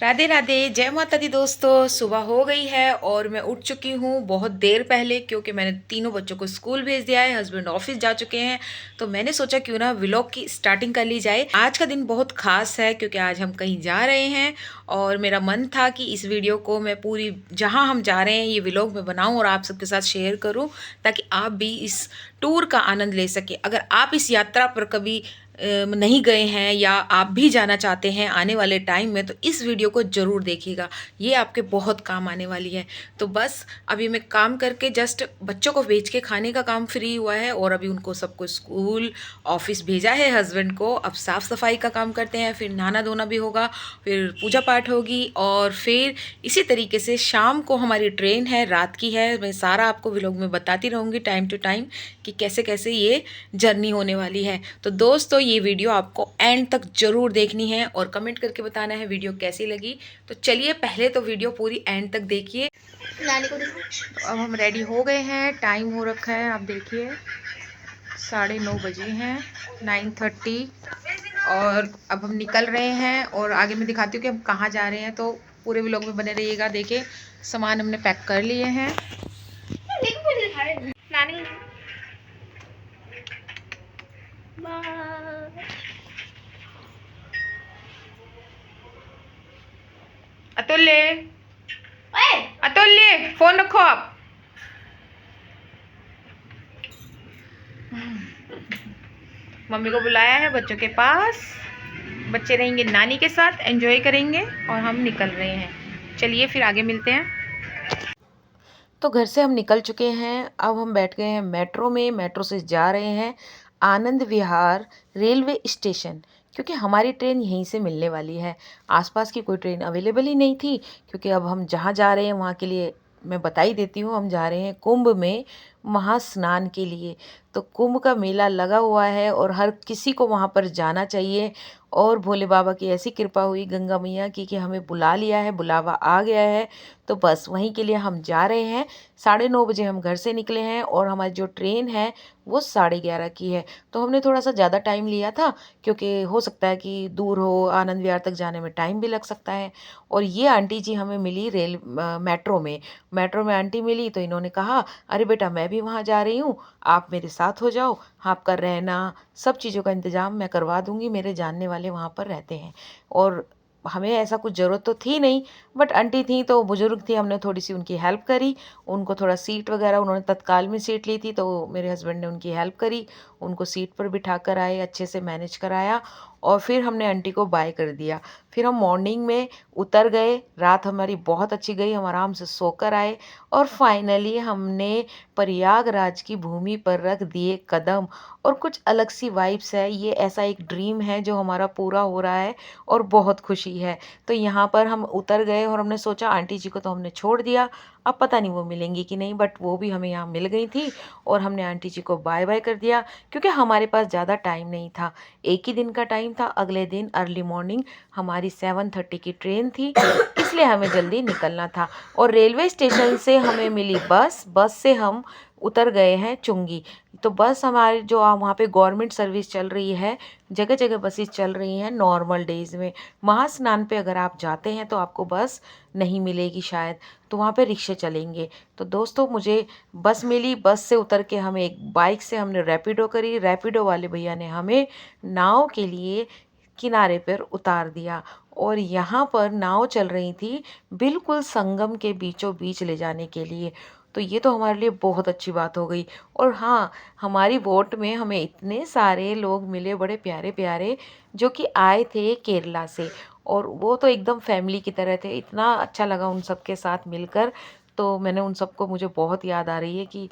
राधे राधे, जय माता दी दोस्तों। सुबह हो गई है और मैं उठ चुकी हूँ बहुत देर पहले, क्योंकि मैंने तीनों बच्चों को स्कूल भेज दिया है। हस्बैंड ऑफिस जा चुके हैं, तो मैंने सोचा क्यों ना व्लॉग की स्टार्टिंग कर ली जाए। आज का दिन बहुत खास है क्योंकि आज हम कहीं जा रहे हैं और मेरा मन था कि इस वीडियो को मैं पूरी जहाँ हम जा रहे हैं ये व्लॉग में बनाऊँ और आप सबके साथ शेयर करूँ, ताकि आप भी इस टूर का आनंद ले सके। अगर आप इस यात्रा पर कभी नहीं गए हैं या आप भी जाना चाहते हैं आने वाले टाइम में, तो इस वीडियो को ज़रूर देखिएगा, ये आपके बहुत काम आने वाली है। तो बस अभी मैं काम करके जस्ट बच्चों को भेज के खाने का काम फ्री हुआ है और अभी उनको सबको स्कूल ऑफिस भेजा है हस्बैंड को। अब साफ़ सफाई का काम करते हैं, फिर नहाना धोना भी होगा, फिर पूजा पाठ होगी और फिर इसी तरीके से शाम को हमारी ट्रेन है, रात की है। मैं सारा आपको व्लॉग में बताती रहूँगी टाइम टू टाइम कि कैसे कैसे ये जर्नी होने वाली है। तो दोस्तों ये वीडियो आपको एंड तक ज़रूर देखनी है और कमेंट करके बताना है वीडियो कैसी लगी। तो चलिए पहले तो वीडियो पूरी एंड तक देखिए। तो अब हम रेडी हो गए हैं, टाइम हो रखा है, आप देखिए 9:30 बजे हैं, 9:30। और अब हम निकल रहे हैं और आगे मैं दिखाती हूँ कि हम कहाँ जा रहे हैं। तो पूरे व्लॉग में बने रहिएगा। देखिए सामान हमने पैक कर लिए हैं। अतुल्य, अतुल्य फोन रखो आप। मम्मी को बुलाया है बच्चों के पास, बच्चे रहेंगे नानी के साथ, एंजॉय करेंगे और हम निकल रहे हैं। चलिए फिर आगे मिलते हैं। तो घर से हम निकल चुके हैं, अब हम बैठ गए हैं मेट्रो में। मेट्रो से जा रहे हैं आनंद विहार रेलवे स्टेशन, क्योंकि हमारी ट्रेन यहीं से मिलने वाली है। आसपास की कोई ट्रेन अवेलेबल ही नहीं थी, क्योंकि अब हम जहाँ जा रहे हैं वहाँ के लिए मैं बता ही देती हूँ। हम जा रहे हैं कुंभ में महास्नान के लिए। तो कुंभ का मेला लगा हुआ है और हर किसी को वहाँ पर जाना चाहिए। और भोले बाबा की ऐसी कृपा हुई गंगा मैया की कि हमें बुला लिया है, बुलावा आ गया है। तो बस वहीं के लिए हम जा रहे हैं। 9:30 बजे हम घर से निकले हैं और हमारी जो ट्रेन है वो 11:30 की है। तो हमने थोड़ा सा ज़्यादा टाइम लिया था, क्योंकि हो सकता है कि दूर हो, आनंद विहार तक जाने में टाइम भी लग सकता है। और ये आंटी जी हमें मिली मेट्रो में आंटी मिली, तो इन्होंने कहा अरे बेटा मैं भी वहाँ जा रही हूँ, आप मेरे साथ हो जाओ, आपका रहना सब चीज़ों का इंतज़ाम मैं करवा दूँगी, मेरे जानने वाले वहाँ पर रहते हैं। और हमें ऐसा कुछ ज़रूरत तो थी नहीं, बट आंटी थी तो बुज़ुर्ग थी, हमने थोड़ी सी उनकी हेल्प करी। उनको थोड़ा सीट वगैरह, उन्होंने तत्काल में सीट ली थी, तो मेरे हस्बैंड ने उनकी हेल्प करी, उनको सीट पर बिठा कर आए, अच्छे से मैनेज कराया और फिर हमने आंटी को बाय कर दिया। फिर हम मॉर्निंग में उतर गए, रात हमारी बहुत अच्छी गई, हम आराम से सोकर आए और फाइनली हमने प्रयागराज की भूमि पर रख दिए कदम। और कुछ अलग सी वाइब्स है, ये ऐसा एक ड्रीम है जो हमारा पूरा हो रहा है और बहुत खुशी है। तो यहाँ पर हम उतर गए और हमने सोचा आंटी जी को तो हमने छोड़ दिया, अब पता नहीं वो मिलेंगी कि नहीं, बट वो भी हमें यहाँ मिल गई थी और हमने आंटी जी को बाय बाय कर दिया, क्योंकि हमारे पास ज़्यादा टाइम नहीं था। एक ही दिन का टाइम था, अगले दिन अर्ली मॉर्निंग हमारी 7:30 की ट्रेन थी, इसलिए हमें जल्दी निकलना था। और रेलवे स्टेशन से हमें मिली बस से हम उतर गए हैं चुंगी। तो बस हमारी जो वहाँ पे गवर्नमेंट सर्विस चल रही है, जगह जगह बसेस चल रही हैं नॉर्मल डेज़ में। महास्नान पे अगर आप जाते हैं तो आपको बस नहीं मिलेगी शायद, तो वहाँ पे रिक्शे चलेंगे। तो दोस्तों मुझे बस मिली, बस से उतर के हमें एक बाइक से हमने रैपिडो करी, रैपिडो वाले भैया ने हमें नाव के लिए किनारे पर उतार दिया और यहाँ पर नाव चल रही थी बिल्कुल संगम के बीचों बीच ले जाने के लिए। तो ये तो हमारे लिए बहुत अच्छी बात हो गई। और हाँ, हमारी बोट में हमें इतने सारे लोग मिले बड़े प्यारे प्यारे, जो कि आए थे केरला से, और वो तो एकदम फैमिली की तरह थे। इतना अच्छा लगा उन सब के साथ मिलकर। तो मैंने उन सबको, मुझे बहुत याद आ रही है कि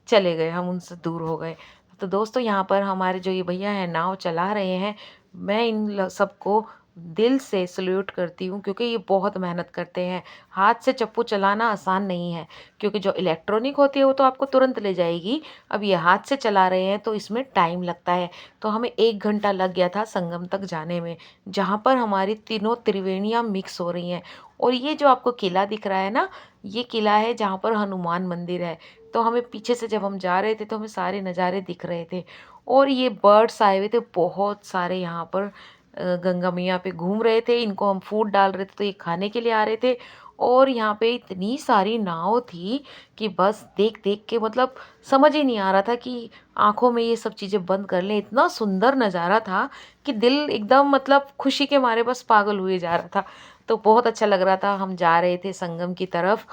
चले गए, हम उनसे दूर हो गए। तो दोस्तों यहाँ पर हमारे जो ये भैया हैं नाव चला रहे हैं, मैं इन सबको दिल से सल्यूट करती हूँ, क्योंकि ये बहुत मेहनत करते हैं। हाथ से चप्पू चलाना आसान नहीं है, क्योंकि जो इलेक्ट्रॉनिक होती है वो तो आपको तुरंत ले जाएगी, अब ये हाथ से चला रहे हैं तो इसमें टाइम लगता है। तो हमें 1 घंटा लग गया था संगम तक जाने में, जहाँ पर हमारी तीनों त्रिवेणियाँ मिक्स हो रही हैं। और ये जो आपको किला दिख रहा है ना, ये किला है जहाँ पर हनुमान मंदिर है। तो हमें पीछे से जब हम जा रहे थे तो हमें सारे नज़ारे दिख रहे थे। और ये बर्ड्स आए हुए थे बहुत सारे यहाँ पर, गंगा मैया पे घूम रहे थे। इनको हम फूड डाल रहे थे तो ये खाने के लिए आ रहे थे। और यहाँ पे इतनी सारी नाव थी कि बस देख देख के मतलब समझ ही नहीं आ रहा था कि आंखों में ये सब चीज़ें बंद कर लें। इतना सुंदर नज़ारा था कि दिल एकदम मतलब खुशी के मारे बस पागल हुए जा रहा था। तो बहुत अच्छा लग रहा था। हम जा रहे थे संगम की तरफ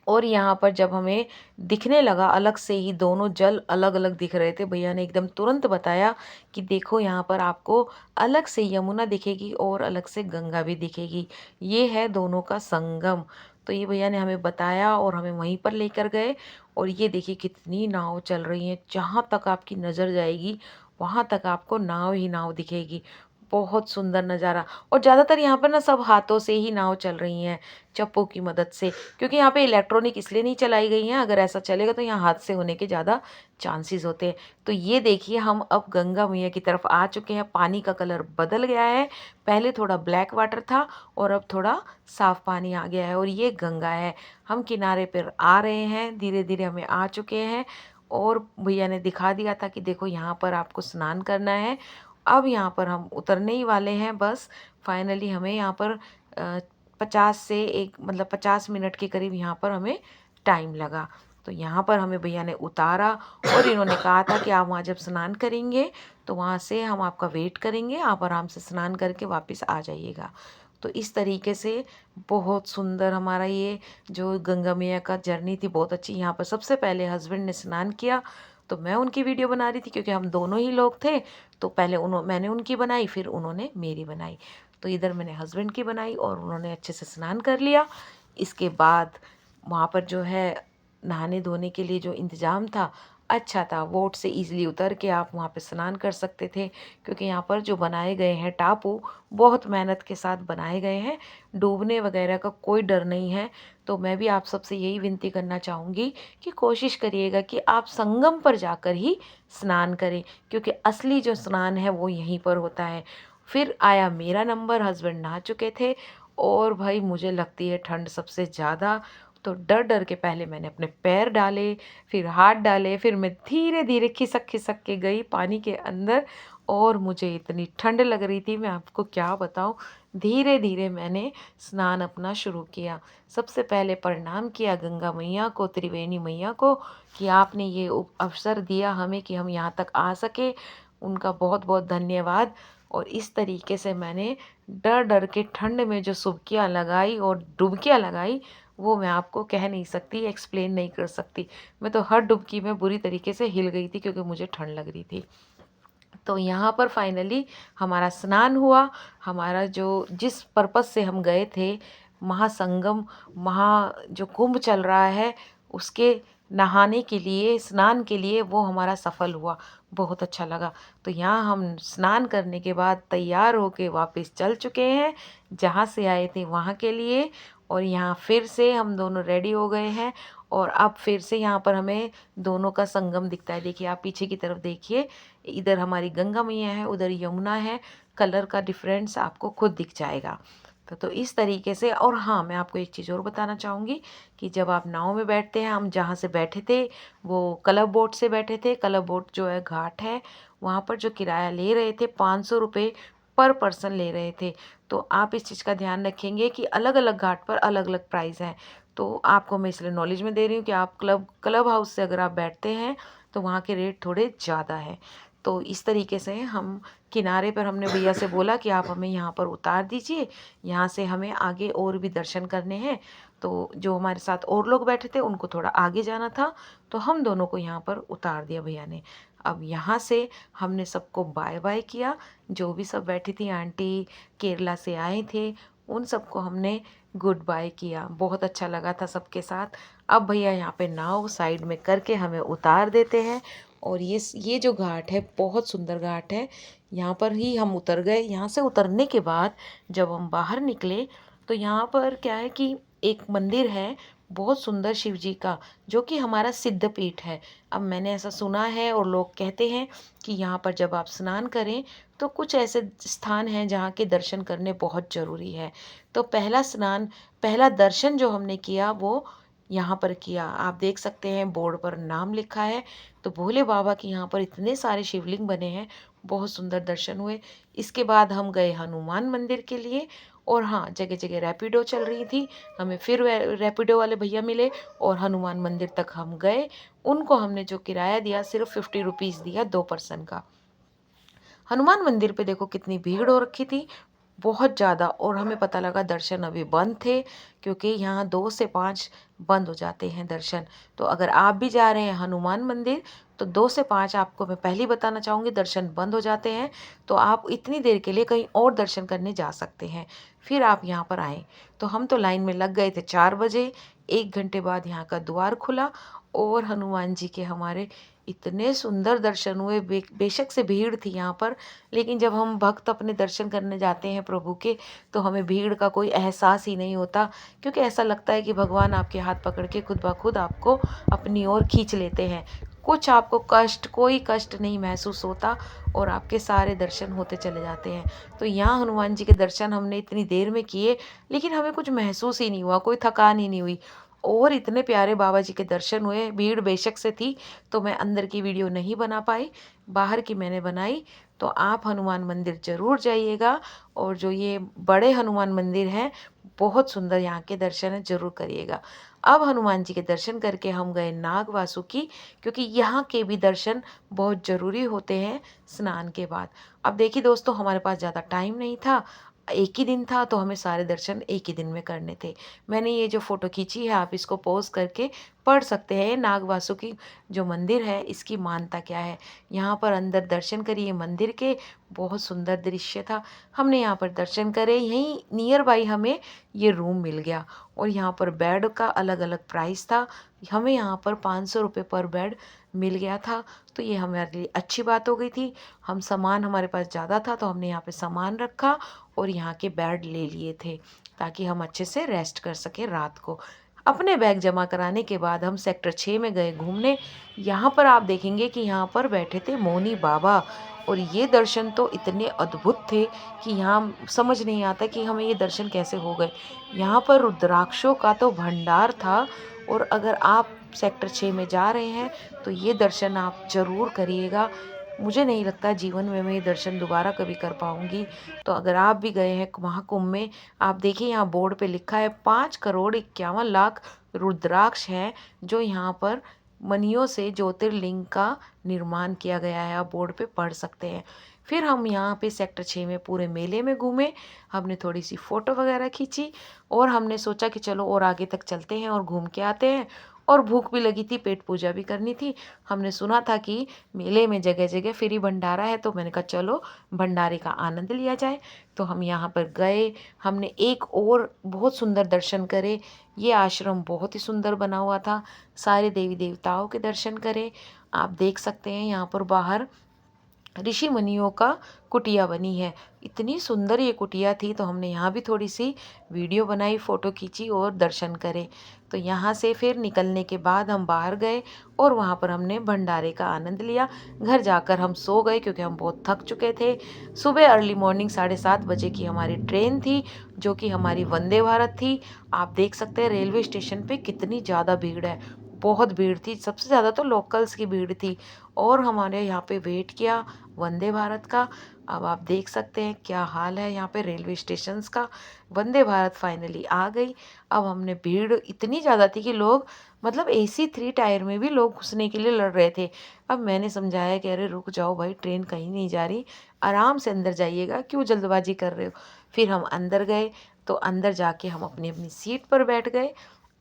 और यहाँ पर जब हमें दिखने लगा अलग से ही दोनों जल अलग अलग दिख रहे थे, भैया ने एकदम तुरंत बताया कि देखो यहाँ पर आपको अलग से यमुना दिखेगी और अलग से गंगा भी दिखेगी, ये है दोनों का संगम। तो ये भैया ने हमें बताया और हमें वहीं पर लेकर गए। और ये देखिए कितनी नाव चल रही हैं, जहाँ तक आपकी नज़र जाएगी वहाँ तक आपको नाव ही नाव दिखेगी। बहुत सुंदर नज़ारा। और ज़्यादातर यहाँ पर ना सब हाथों से ही नाव चल रही हैं, चप्पू की मदद से, क्योंकि यहाँ पे इलेक्ट्रॉनिक इसलिए नहीं चलाई गई हैं। अगर ऐसा चलेगा तो यहाँ हादसे होने के ज़्यादा चांसेस होते हैं। तो ये देखिए हम अब गंगा मैया की तरफ आ चुके हैं। पानी का कलर बदल गया है, पहले थोड़ा ब्लैक वाटर था और अब थोड़ा साफ पानी आ गया है और ये गंगा है। हम किनारे पर आ रहे हैं, धीरे धीरे हमें आ चुके हैं। और भैया ने दिखा दिया था कि देखो यहाँ पर आपको स्नान करना है। अब यहाँ पर हम उतरने ही वाले हैं बस। फाइनली हमें यहाँ पर 50 से एक मतलब 50 मिनट के करीब यहाँ पर हमें टाइम लगा। तो यहाँ पर हमें भैया ने उतारा और इन्होंने कहा था कि आप वहाँ जब स्नान करेंगे तो वहाँ से हम आपका वेट करेंगे, आप आराम से स्नान करके वापस आ जाइएगा। तो इस तरीके से बहुत सुंदर हमारा ये जो गंगा मैया का जर्नी थी, बहुत अच्छी। यहाँ पर सबसे पहले हस्बैंड ने स्नान किया तो मैं उनकी वीडियो बना रही थी क्योंकि हम दोनों ही लोग थे। तो पहले मैंने उनकी बनाई, फिर उन्होंने मेरी बनाई। तो इधर मैंने हस्बैंड की बनाई और उन्होंने अच्छे से स्नान कर लिया। इसके बाद वहाँ पर जो है नहाने धोने के लिए जो इंतज़ाम था अच्छा था। बोट से इजीली उतर के आप वहाँ पे स्नान कर सकते थे क्योंकि यहाँ पर जो बनाए गए हैं टापू बहुत मेहनत के साथ बनाए गए हैं, डूबने वगैरह का कोई डर नहीं है। तो मैं भी आप सबसे यही विनती करना चाहूँगी कि कोशिश करिएगा कि आप संगम पर जाकर ही स्नान करें क्योंकि असली जो स्नान है वो यहीं पर होता है। फिर आया मेरा नंबर, हस्बैंड नहा चुके थे और भाई मुझे लगती है ठंड सबसे ज़्यादा। तो डर डर के पहले मैंने अपने पैर डाले, फिर हाथ डाले, फिर मैं धीरे धीरे खिसक खिसक के गई पानी के अंदर। और मुझे इतनी ठंड लग रही थी मैं आपको क्या बताऊं। धीरे धीरे मैंने स्नान अपना शुरू किया। सबसे पहले प्रणाम किया गंगा मैया को, त्रिवेणी मैया को कि आपने ये अवसर दिया हमें कि हम यहाँ तक आ सके, उनका बहुत बहुत धन्यवाद। और इस तरीके से मैंने डर डर के ठंड में जो सुबकियाँ लगाई और डुबकियाँ लगाई वो मैं आपको कह नहीं सकती, एक्सप्लेन नहीं कर सकती। मैं तो हर डुबकी में बुरी तरीके से हिल गई थी क्योंकि मुझे ठंड लग रही थी। तो यहाँ पर फाइनली हमारा स्नान हुआ। हमारा जो जिस पर्पस से हम गए थे, महासंगम, जो कुंभ चल रहा है उसके नहाने के लिए, स्नान के लिए, वो हमारा सफल हुआ। बहुत अच्छा लगा। तो यहाँ हम स्नान करने के बाद तैयार होके वापस चल चुके हैं जहाँ से आए थे वहाँ के लिए। और यहाँ फिर से हम दोनों रेडी हो गए हैं और अब फिर से यहाँ पर हमें दोनों का संगम दिखता है। देखिए आप पीछे की तरफ देखिए, इधर हमारी गंगा मैया है, उधर यमुना है। कलर का डिफरेंस आपको खुद दिख जाएगा। तो इस तरीके से। और हाँ, मैं आपको एक चीज़ और बताना चाहूँगी कि जब आप नाव में बैठते हैं, हम जहाँ से बैठे थे वो क्लब बोट से बैठे थे। क्लब बोट जो है घाट है, वहाँ पर जो किराया ले रहे थे 500 रुपये पर पर्सन ले रहे थे। तो आप इस चीज़ का ध्यान रखेंगे कि अलग अलग घाट पर अलग अलग प्राइस है। तो आपको मैं इसलिए नॉलेज में दे रही हूँ कि आप क्लब हाउस से अगर आप बैठते हैं तो वहाँ के रेट थोड़े ज़्यादा है। तो इस तरीके से हम किनारे पर हमने भैया से बोला कि आप हमें यहाँ पर उतार दीजिए, यहाँ से हमें आगे और भी दर्शन करने हैं। तो जो हमारे साथ और लोग बैठे थे उनको थोड़ा आगे जाना था, तो हम दोनों को यहाँ पर उतार दिया भैया ने। अब यहाँ से हमने सबको बाय बाय किया। जो भी सब बैठी थी, आंटी केरला से आए थे, उन सबको हमने गुड बाय किया। बहुत अच्छा लगा था सबके साथ। अब भैया यहाँ पे नाव साइड में करके हमें उतार देते हैं। और ये जो घाट है बहुत सुंदर घाट है। यहाँ पर ही हम उतर गए। यहाँ से उतरने के बाद जब हम बाहर निकले तो यहाँ पर क्या है कि एक मंदिर है बहुत सुंदर शिव जी का, जो कि हमारा सिद्ध पीठ है। अब मैंने ऐसा सुना है और लोग कहते हैं कि यहाँ पर जब आप स्नान करें तो कुछ ऐसे स्थान हैं जहाँ के दर्शन करने बहुत ज़रूरी है। तो पहला दर्शन जो हमने किया वो यहाँ पर किया। आप देख सकते हैं बोर्ड पर नाम लिखा है। तो भोले बाबा के यहाँ पर इतने सारे शिवलिंग बने हैं, बहुत सुंदर दर्शन हुए। इसके बाद हम गए हनुमान मंदिर के लिए, और हाँ, जगह जगह रैपिडो चल रही थी, हमें फिर रैपिडो वाले भैया मिले और हनुमान मंदिर तक हम गए। उनको हमने जो किराया दिया सिर्फ 50 रुपीज़ दिया 2 पर्सन का। हनुमान मंदिर पे देखो कितनी भीड़ हो रखी थी, बहुत ज़्यादा। और हमें पता लगा दर्शन अभी बंद थे, क्योंकि यहाँ 2 से 5 बंद हो जाते हैं दर्शन। तो अगर आप भी जा रहे हैं हनुमान मंदिर, तो 2 से 5 आपको मैं पहले ही बताना चाहूँगी दर्शन बंद हो जाते हैं। तो आप इतनी देर के लिए कहीं और दर्शन करने जा सकते हैं, फिर आप यहाँ पर आएँ। तो हम तो लाइन में लग गए थे 4 बजे, 1 घंटे बाद यहाँ का द्वार खुला और हनुमान जी के हमारे इतने सुंदर दर्शन हुए। बेशक से भीड़ थी यहाँ पर, लेकिन जब हम भक्त अपने दर्शन करने जाते हैं प्रभु के, तो हमें भीड़ का कोई एहसास ही नहीं होता, क्योंकि ऐसा लगता है कि भगवान आपके हाथ पकड़ के खुद ब खुद आपको अपनी ओर खींच लेते हैं। कुछ आपको कोई कष्ट नहीं महसूस होता, और आपके सारे दर्शन होते चले जाते हैं। तो यहाँ हनुमान जी के दर्शन हमने इतनी देर में किए, लेकिन हमें कुछ महसूस ही नहीं हुआ, कोई थकान ही नहीं हुई, और इतने प्यारे बाबा जी के दर्शन हुए। भीड़ बेशक से थी, तो मैं अंदर की वीडियो नहीं बना पाई, बाहर की मैंने बनाई। तो आप हनुमान मंदिर ज़रूर जाइएगा, और जो ये बड़े हनुमान मंदिर हैं, बहुत सुंदर यहाँ के दर्शन है, ज़रूर करिएगा। अब हनुमान जी के दर्शन करके हम गए नाग वासुकी, क्योंकि यहाँ के भी दर्शन बहुत ज़रूरी होते हैं स्नान के बाद। अब देखिए दोस्तों, हमारे पास ज़्यादा टाइम नहीं था, एक ही दिन था, तो हमें सारे दर्शन एक ही दिन में करने थे। मैंने ये जो फ़ोटो खींची है, आप इसको पॉज़ करके पढ़ सकते हैं। नाग वासुकी जो मंदिर है, इसकी मान्यता क्या है। यहाँ पर अंदर दर्शन करिए मंदिर के, बहुत सुंदर दृश्य था। हमने यहाँ पर दर्शन करे, यहीं नियर बाई हमें ये रूम मिल गया, और यहाँ पर बेड का अलग अलग प्राइस था। हमें यहाँ पर 500 रुपये पर बेड मिल गया था, तो ये हमारे लिए अच्छी बात हो गई थी। हम सामान, हमारे पास ज़्यादा था, तो हमने यहाँ पे सामान रखा और यहाँ के बेड ले लिए थे, ताकि हम अच्छे से रेस्ट कर सकें रात को। अपने बैग जमा कराने के बाद हम सेक्टर 6 में गए घूमने। यहाँ पर आप देखेंगे कि यहाँ पर बैठे थे मौनी बाबा, और ये दर्शन तो इतने अद्भुत थे कि यहाँ समझ नहीं आता कि हमें ये दर्शन कैसे हो गए। यहाँ पर रुद्राक्षों का तो भंडार था, और अगर आप सेक्टर 6 में जा रहे हैं, तो ये दर्शन आप ज़रूर करिएगा। मुझे नहीं लगता जीवन में मैं ये दर्शन दोबारा कभी कर पाऊँगी। तो अगर आप भी गए हैं महाकुंभ में, आप देखिए यहाँ बोर्ड पे लिखा है 5,51,00,000 रुद्राक्ष हैं, जो यहाँ पर मनियों से ज्योतिर्लिंग का निर्माण किया गया है। आप बोर्ड पे पढ़ सकते हैं। फिर हम यहाँ पे सेक्टर 6 में पूरे मेले में घूमे, हमने थोड़ी सी फ़ोटो वगैरह खींची, और हमने सोचा कि चलो और आगे तक चलते हैं और घूम के आते हैं। और भूख भी लगी थी, पेट पूजा भी करनी थी। हमने सुना था कि मेले में जगह जगह फ्री भंडारा है, तो मैंने कहा चलो भंडारे का आनंद लिया जाए। तो हम यहाँ पर गए, हमने एक और बहुत सुंदर दर्शन करे। ये आश्रम बहुत ही सुंदर बना हुआ था, सारे देवी देवताओं के दर्शन करे। आप देख सकते हैं यहाँ पर बाहर ऋषि मुनियों का कुटिया बनी है। इतनी सुंदर ये कुटिया थी, तो हमने यहाँ भी थोड़ी सी वीडियो बनाई, फ़ोटो खींची और दर्शन करे। तो यहाँ से फिर निकलने के बाद हम बाहर गए, और वहाँ पर हमने भंडारे का आनंद लिया। घर जाकर हम सो गए, क्योंकि हम बहुत थक चुके थे। सुबह अर्ली मॉर्निंग 7:30 बजे की हमारी ट्रेन थी, जो कि हमारी वंदे भारत थी। आप देख सकते हैं रेलवे स्टेशन पे कितनी ज़्यादा भीड़ है, बहुत भीड़ थी, सबसे ज़्यादा तो लोकल्स की भीड़ थी। और हमारे यहाँ पे वेट किया वंदे भारत का। अब आप देख सकते हैं क्या हाल है यहाँ पे रेलवे स्टेशंस का। वंदे भारत फाइनली आ गई। अब हमने, भीड़ इतनी ज़्यादा थी कि लोग, मतलब AC 3 टायर में भी लोग घुसने के लिए लड़ रहे थे। अब मैंने समझाया कि अरे रुक जाओ भाई, ट्रेन कहीं नहीं जा रही, आराम से अंदर जाइएगा, क्यों जल्दबाजी कर रहे हो। फिर हम अंदर गए, तो अंदर जाके हम अपनी अपनी सीट पर बैठ गए।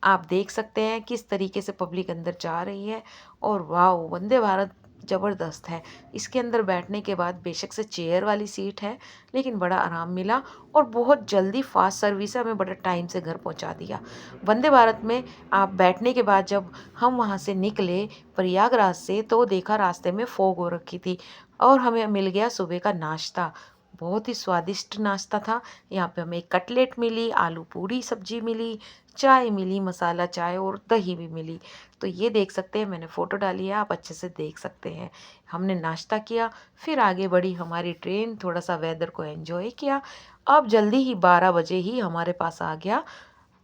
आप देख सकते हैं किस तरीके से पब्लिक अंदर जा रही है, और वाह, वंदे भारत ज़बरदस्त है। इसके अंदर बैठने के बाद बेशक से चेयर वाली सीट है, लेकिन बड़ा आराम मिला, और बहुत जल्दी फास्ट सर्विस है, हमें बड़ा टाइम से घर पहुंचा दिया। वंदे भारत में आप बैठने के बाद जब हम वहां से निकले प्रयागराज से, तो देखा रास्ते में फॉग हो रखी थी, और हमें मिल गया सुबह का नाश्ता। बहुत ही स्वादिष्ट नाश्ता था। यहाँ पे हमें कटलेट मिली, आलू पूड़ी सब्जी मिली, चाय मिली, मसाला चाय, और दही भी मिली। तो ये देख सकते हैं, मैंने फ़ोटो डाली है, आप अच्छे से देख सकते हैं। हमने नाश्ता किया, फिर आगे बढ़ी हमारी ट्रेन, थोड़ा सा वेदर को एंजॉय किया। अब जल्दी ही 12 बजे ही हमारे पास आ गया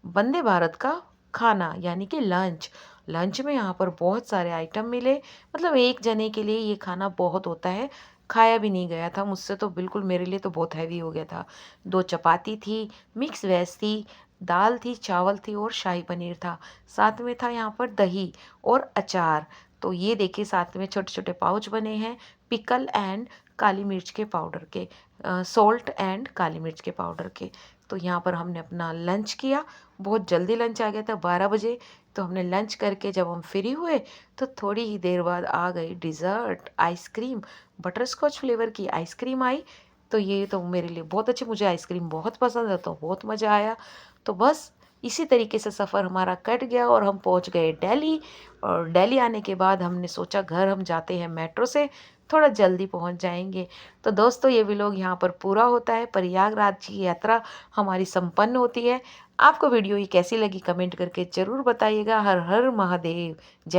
वंदे भारत का खाना, यानी कि लंच। लंच में यहाँ पर बहुत सारे आइटम मिले, मतलब एक जने के लिए ये खाना बहुत होता है। खाया भी नहीं गया था मुझसे, तो बिल्कुल मेरे लिए तो बहुत हैवी हो गया था। 2 चपाती थी, मिक्स वेज थी, दाल थी, चावल थी और शाही पनीर था। साथ में था यहाँ पर दही और अचार। तो ये देखिए साथ में छोटे-छोटे पाउच बने हैं पिकल एंड काली मिर्च के पाउडर के, सॉल्ट एंड काली मिर्च के पाउडर के। तो यहाँ पर हमने अपना लंच किया, बहुत जल्दी लंच आ गया था 12 बजे। तो हमने लंच करके जब हम फ्री हुए तो थोड़ी ही देर बाद आ गई डिज़र्ट, आइसक्रीम, बटरस्कॉच फ्लेवर की आइसक्रीम आई। तो ये तो मेरे लिए बहुत अच्छी, मुझे आइसक्रीम बहुत पसंद है, तो बहुत मज़ा आया। तो बस इसी तरीके से सफ़र हमारा कट गया और हम पहुंच गए दिल्ली। और दिल्ली आने के बाद हमने सोचा घर हम जाते हैं मेट्रो से, थोड़ा जल्दी पहुंच जाएंगे। तो दोस्तों ये व्लॉग यहाँ पर पूरा होता है। प्रयागराज की यात्रा हमारी संपन्न होती है। आपको वीडियो ये कैसी लगी कमेंट करके ज़रूर बताइएगा। हर हर महादेव। जय